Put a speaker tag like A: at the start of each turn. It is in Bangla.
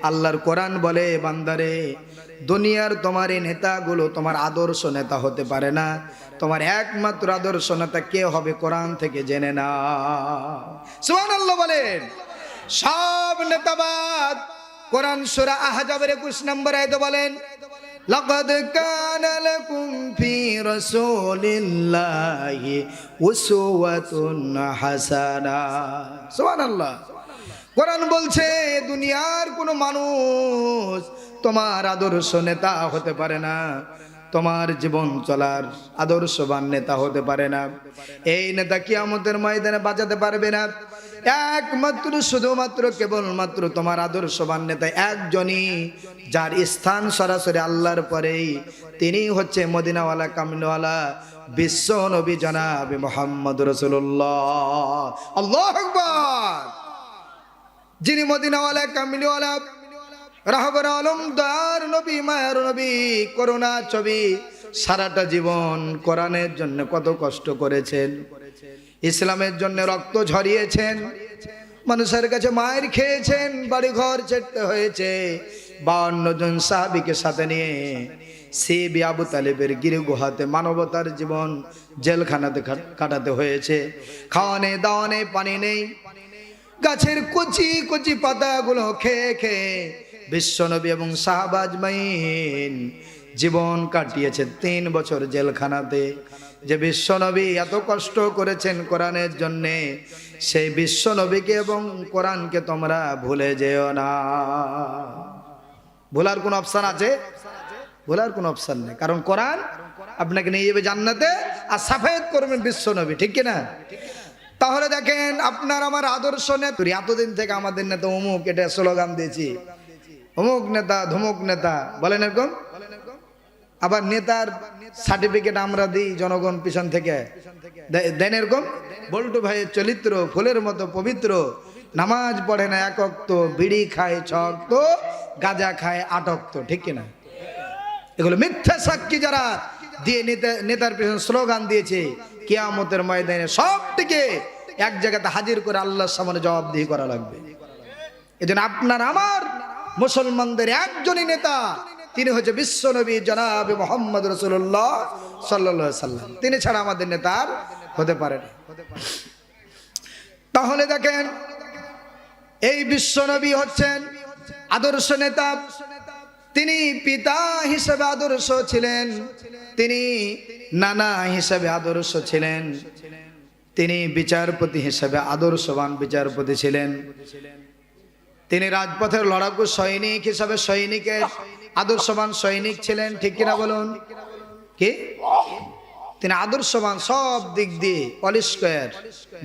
A: আল্লাহর কোরআন বলে, বান্দারে দুনিয়ার তোমার এই নেতাগুলো তোমার আদর্শ নেতা হতে পারে না, তোমার একমাত্র আদর্শ নেতা কে হবে কোরআন থেকে জেনে নাও। সুবহানাল্লাহ বলেন। সব নেতাবাদ কোরআন সূরা আহজাবের 21 নম্বর আয়াতে বলেন, লাকাদ কানা লাকুম ফি রাসূলিল্লাহি উসওয়াতুন হাসানা। সুবহানাল্লাহ। কোরআন বলছে দুনিয়ার কোনো মানুষ তোমার আদর্শ নেতা হতে পারে না, তোমার জীবন চলার আদর্শবান নেতা হতে পারে না। এই নেতা কিয়ামতের ময়দানে বাঁচাতে পারবে না। একমাত্র শুধুমাত্র কেবলমাত্র তোমার আদর্শবান নেতা একজনই, যার স্থান সরাসরি আল্লাহর পরেই, তিনি হচ্ছে মদিনাওয়ালা কামলিওয়ালা বিশ্ব নবী জনাব মুহাম্মদ রাসূলুল্লাহ। আল্লাহু আকবার। যিনি মদিনাওয়ালা কামলিওয়ালা রাহবার আলম দয়ার নবী, মায়ার নবী, করুণা ছবি, সারাটা জীবন কোরআনের জন্য কত কষ্ট করেছেন, ইসলামের জন্য রক্ত ঝরিয়েছেন, মানুষের কাছে মায়ের খেয়েছেন, বাড়িঘর ছেড়তে হয়েছে। 52 জন সাহাবীকে সাথে নিয়ে সিবি আবু তালেবের গিরি গুহাতে মানবতার জীবন জেলখানাতে কাটাতে হয়েছে। খাওয়ানে দাওয়ানে পানি নেই, গাছের কচি কচি পাতাগুলো খেয়ে খেয়ে বিশ্বনবী এবং সাহাবা আজমাইন জীবন কাটিয়েছে 3 বছর জেলখানাতে। যে বিশ্বনবী এত কষ্ট করেছেন কোরআনের জন্যে, সেই বিশ্বনবীকে এবং কোরআনকে তোমরা ভুলে যেও না। ভোলার কোন অপশন আছে? ভোলার কোন অপশন নেই, কারণ কোরআন আপনাকে নিয়ে যাবে জান্নাতে আর সাফায়াত করবেন বিশ্বনবী, ঠিক কিনা? তাহলে দেখেন আপনার আমার আদর্শ নেতা, এতদিন থেকে আমাদের নেতা অমুক, এটা স্লোগান দিয়েছি, অমুক নেতা ধমুক নেতা বলেন এরকম। আবার নেতার সার্টিফিকেট আমরা দিই জনগণ পিছন থেকে দেন এরকম। বল্টু ভাইয়ের চরিত্র ফুলের মতো পবিত্র, নামাজ পড়ে না 1 ওয়াক্ত, বিড়ি খায় 6 ওয়াক্ত, গাঁজা খায় 8 ওয়াক্ত, ঠিক কিনা? এগুলো মিথ্যা সাক্ষী যারা দিয়ে নেতার পিছনে স্লোগান দিয়েছে, কিয়ামতের ময়দানে সবটিকে এক জায়গাতে হাজির করে আল্লাহর সামনে জবাবদিহি করা লাগবে। এজন্য আপনার আমার মুসলমানদের একজনই নেতা, তিনি হচ্ছে বিশ্বনবী জনাব মুহাম্মদ রাসূলুল্লাহ সাল্লাল্লাহু আলাইহি সাল্লাম। তিনি ছাড়া আমাদের নেতা আর হতে পারে না। তাহলে দেখেন এই বিশ্বনবী হচ্ছেন আদর্শ নেতা। তিনি পিতা হিসেবে আদর্শ ছিলেন, তিনি নানা হিসেবে আদর্শ ছিলেন, তিনি বিচারপতি হিসেবে আদর্শবান বিচারপতি ছিলেন, তিনি রাজপথের লড়াকু সৈনিক হিসেবে সৈনিকের আদর্শবান সৈনিক ছিলেন, ঠিক কিনা বলুন? কি তিনি আদর্শবান সব দিক দিয়ে, অল স্কয়ার।